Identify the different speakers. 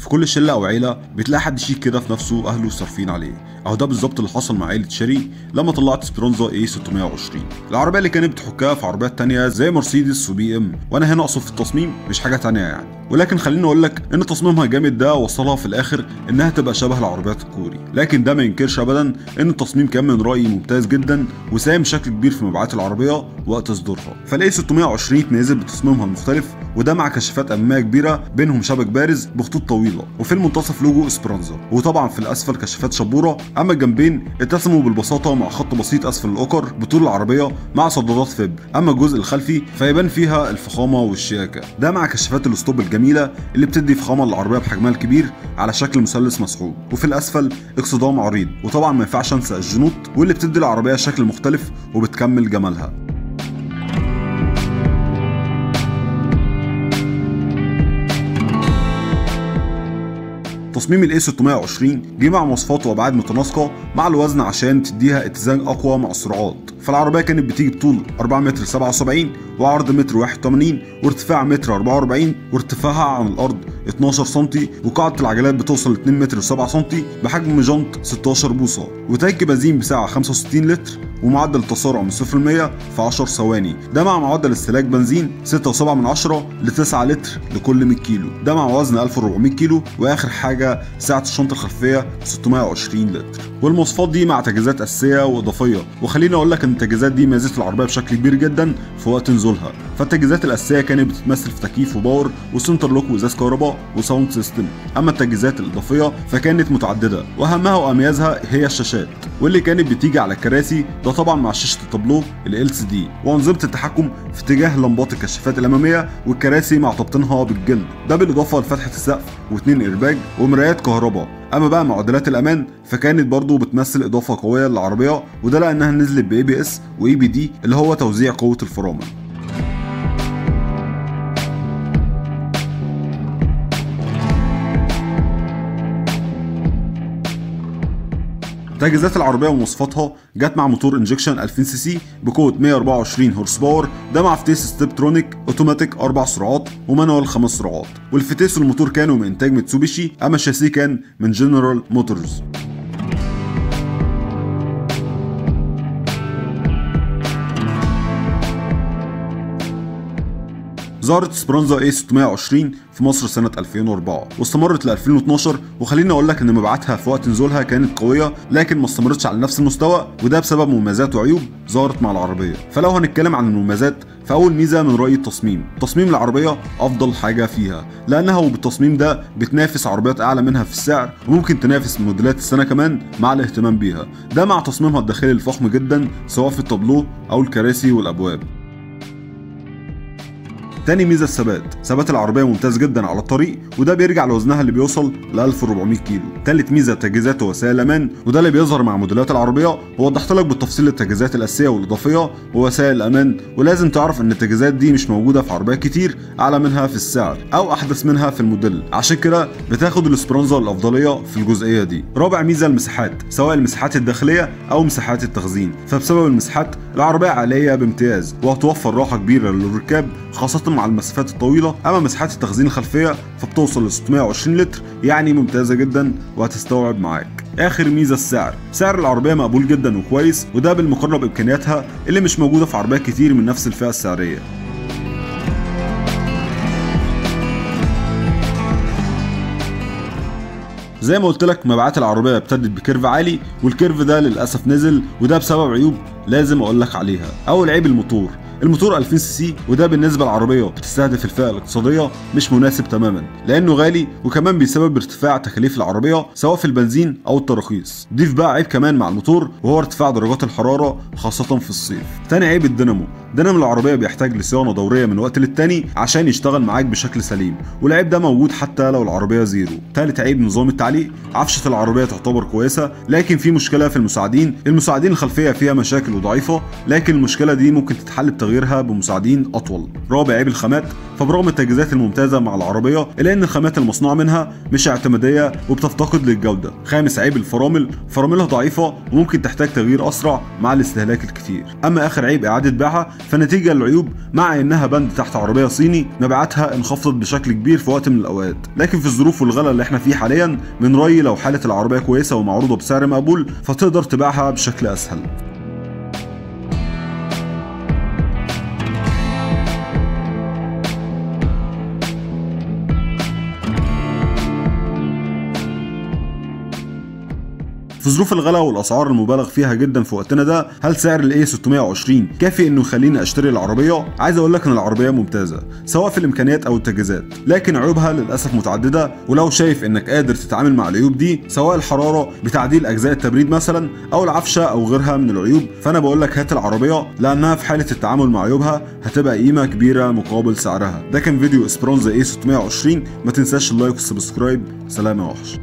Speaker 1: في كل شله او عيله بتلاقي حد شيك كده في نفسه اهله صارفين عليه، اهو ده بالظبط اللي حصل مع عيله شيري لما طلعت اسبرانزا اي 620. العربيه اللي كانت بتحكها في عربيات تانية زي مرسيدس وبي ام، وانا هنا اقصد في التصميم مش حاجه تانية يعني، ولكن خليني اقول لك ان تصميمها جامد ده وصلها في الاخر انها تبقى شبه العربيات الكوري، لكن ده ما ينكرش ابدا ان التصميم كان من رايي ممتاز جدا وساهم بشكل كبير في مبيعات العربيه وقت اصدارها. فالاي 620 اتميزت بتصميمها المختلف، وده مع كشافات اماميه كبيره بينهم شبك بارز بخطوط طويله، وفي المنتصف لوجو اسبرانزا، وطبعا في الاسفل كشافات شبوره، اما الجنبين اتسموا بالبساطه مع خط بسيط اسفل الاوكر بطول العربيه مع صدادات فبر، اما الجزء الخلفي فيبان فيها الفخامه والشياكه، ده مع كشافات الستوب الجميله اللي بتدي فخامه للعربيه بحجمها الكبير على شكل مثلث مسحوب، وفي الاسفل اكسدام عريض، وطبعا ما ينفعش انسى الجنوط واللي بتدي العربيه شكل مختلف وبتكمل جمالها. تصميم الاي 620 جه مع مواصفات وابعاد متناسقه مع الوزن عشان تديها اتزان اقوى مع السرعات، فالعربيه كانت بتيجي بطول 4 متر 77 وعرض متر 81 وارتفاع متر 44 وارتفاعها عن الارض 12 سم، وقاعده العجلات بتوصل 2 متر و7 سم بحجم جنط 16 بوصه، وتانك بنزين بسعه 65 لتر ومعدل التسارع من 0 ل 100 في 10 ثواني، ده مع معدل استهلاك بنزين 6.7 ل 9 لتر لكل 100 كيلو، ده مع وزن 1400 كيلو، واخر حاجه سعه الشنطه الخلفيه 620 لتر. والمواصفات دي مع تجهيزات اساسيه واضافيه، وخليني اقول لك ان التجهيزات دي ميزت العربيه بشكل كبير جدا في وقت نزولها. فالتجهيزات الاساسيه كانت بتتمثل في تكييف وباور وسنتر لوك وازاز كهرباء وساوند سيستم، اما التجهيزات الاضافيه فكانت متعدده واهمها واميزها هي الشاشات، واللي كانت بتيجي على الكراسي، ده طبعا مع شاشه التابلو ال LCD، وانظمه التحكم في اتجاه لمبات الكشافات الاماميه والكراسي مع تبطينها بالجلد، ده بالاضافه لفتحه السقف واثنين ايرباج ومرايات كهرباء. اما بقى معدلات الامان فكانت برضو بتمثل اضافه قويه للعربيه، وده لانها نزلت ب ABS و EBD اللي هو توزيع قوه الفرامل. تجهيزات العربيه ومواصفاتها جت مع موتور انجكشن 2000 سي سي بقوه 124 هورس باور، ده مع فتيس ستيبترونيك اوتوماتيك 4 سرعات ومانوال 5 سرعات، والفتيس والموتور كانوا من انتاج ميتسوبيشي، اما الشاسيه كان من جنرال موتورز. ظهرت اسبرانزا اي 620 في مصر سنة 2004 واستمرت ل 2012، وخليني اقول لك ان مبيعاتها في وقت نزولها كانت قوية لكن ما استمرتش على نفس المستوى، وده بسبب مميزات وعيوب ظهرت مع العربية. فلو هنتكلم عن المميزات فاول ميزة من رأيي التصميم، تصميم العربية افضل حاجة فيها، لانها وبالتصميم ده بتنافس عربيات اعلى منها في السعر وممكن تنافس موديلات السنة كمان مع الاهتمام بيها، ده مع تصميمها الداخلي الفخم جدا سواء في التابلو او الكراسي والابواب. تاني ميزه ثبات العربيه ممتاز جدا على الطريق، وده بيرجع لوزنها اللي بيوصل ل 1400 كيلو. تالت ميزه تجهيزات ووسائل الامان، وده اللي بيظهر مع موديلات العربيه، ووضحت لك بالتفصيل التجهيزات الاساسيه والاضافيه ووسائل الامان، ولازم تعرف ان التجهيزات دي مش موجوده في عربيات كتير اعلى منها في السعر او احدث منها في الموديل، عشان كده بتاخد الاسبرانزا الافضليه في الجزئيه دي. رابع ميزه المساحات، سواء المساحات الداخليه او مساحات التخزين، فبسبب المساحات العربيه عاليه بامتياز وهتوفر راحه كبيره للركاب خاصه مع المسافات الطويله، اما مساحات التخزين الخلفيه فبتوصل ل 620 لتر، يعني ممتازه جدا وهتستوعب معاك. اخر ميزه سعر العربيه مقبول جدا وكويس، وده بالمقارنه بامكانياتها اللي مش موجوده في عربيات كتير من نفس الفئه السعريه. زي ما قلت لك مبيعات العربيه ابتدت بكيرف عالي، والكيرف ده للاسف نزل، وده بسبب عيوب لازم اقول لك عليها. اول عيب الموتور 2000 سي سي، وده بالنسبه للعربيه بتستهدف الفئه الاقتصاديه مش مناسب تماما، لانه غالي وكمان بيسبب ارتفاع تكاليف العربيه سواء في البنزين او التراخيص. ضيف بقى عيب كمان مع الموتور وهو ارتفاع درجات الحراره خاصه في الصيف. تاني عيب الدينامو العربيه بيحتاج لصيانه دوريه من وقت للتاني عشان يشتغل معاك بشكل سليم، والعيب ده موجود حتى لو العربيه زيرو. تالت عيب نظام التعليق، عفشه العربيه تعتبر كويسه لكن في مشكله في المساعدين الخلفيه فيها مشاكل وضعيفه، لكن المشكله دي ممكن تتحل تغييرها بمساعدين اطول. رابع عيب الخامات، فبرغم التجهيزات الممتازه مع العربيه الا ان الخامات المصنوعه منها مش اعتماديه وبتفتقد للجوده. خامس عيب الفرامل، فراملها ضعيفه وممكن تحتاج تغيير اسرع مع الاستهلاك الكتير. اما اخر عيب اعاده بيعها، فنتيجه للعيوب مع انها بند تحت عربيه صيني مبيعاتها انخفضت بشكل كبير في وقت من الاوقات، لكن في الظروف والغلا اللي احنا فيه حاليا من رايي لو حاله العربيه كويسه ومعروضه بسعر مقبول فتقدر تبيعها بشكل اسهل. في ظروف الغلا والاسعار المبالغ فيها جدا في وقتنا ده، هل سعر الاي 620 كافي انه يخليني اشتري العربيه؟ عايز اقول لك ان العربيه ممتازه سواء في الامكانيات او التجهيزات، لكن عيوبها للاسف متعدده، ولو شايف انك قادر تتعامل مع العيوب دي سواء الحراره بتعديل اجزاء التبريد مثلا او العفشه او غيرها من العيوب، فانا بقول لك هات العربيه، لانها في حاله التعامل مع عيوبها هتبقى قيمه كبيره مقابل سعرها. ده كان فيديو اسبرانزا اي 620، ما تنساش اللايك والسبسكرايب. سلام يا وحش.